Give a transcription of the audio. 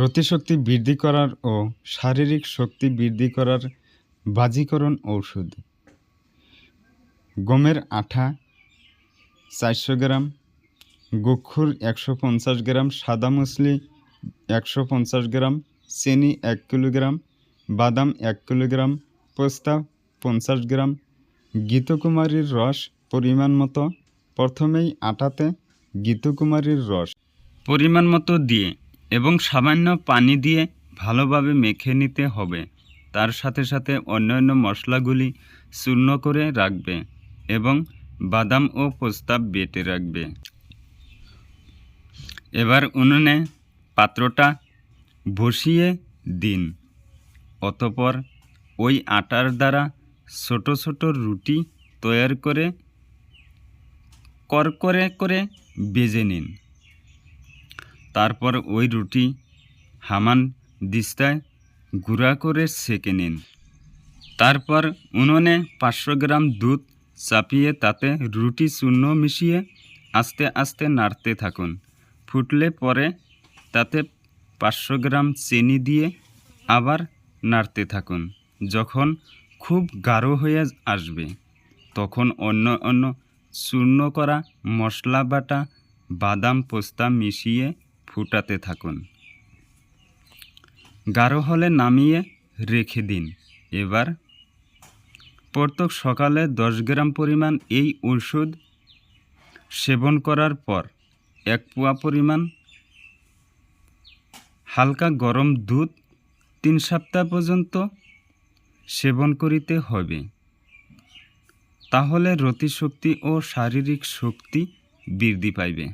রতিশক্তি বৃদ্ধি করার ও শারীরিক শক্তি বৃদ্ধি করার বাজিকরণ ঔষধ। গমের আঠা 400 গ্রাম, গুক্ষুর 150 গ্রাম, সাদা মুসলি 150 গ্রাম, চিনি 1 কিলোগ্রাম, বাদাম 1 কিলোগ্রাম, পোস্তা 50 গ্রাম, ঘৃতকুমারীর রস পরিমাণ মতো। প্রথমেই আটাতে ঘৃতকুমারীর রস পরিমাণ মতো দিয়ে এবং সামান্য পানি দিয়ে ভালোভাবে মেখে নিতে হবে। তার সাথে সাথে অন্যান্য মশলাগুলি চূর্ণ করে রাখবে এবং বাদাম ও পোস্তা বেটে রাখবে। এবার উনুনে পাত্রটা বসিয়ে দিন। অতঃপর ওই আটার দ্বারা ছোট ছোট রুটি তৈরি করে করকরে করে ভেজে নিন। তারপর ওই রুটি হামান দিস্তায় গুঁড়া করে সেঁকে নিন। তারপর উনুনে 500 গ্রাম দুধ চাপিয়ে তাতে রুটি চূর্ণ মিশিয়ে আস্তে আস্তে নাড়তে থাকুন। ফুটলে পরে তাতে 500 গ্রাম চিনি দিয়ে আবার নাড়তে থাকুন। যখন খুব গাঢ় হয়ে আসবে তখন অন্য চূর্ণ করা মশলা বাটা বাদাম পোস্তা মিশিয়ে ফুটাতে থাকুন। গাঢ় হলে নামিয়ে রেখে দিন। এবার প্রত্যেক সকালে 10 গ্রাম পরিমাণ এই ওষুধ সেবন করার পর 1 পোয়া পরিমাণ হালকা গরম দুধ 3 সপ্তাহ পর্যন্ত সেবন করিতে হবে। তাহলে রতিশক্তি ও শারীরিক শক্তি বৃদ্ধি পাইবে।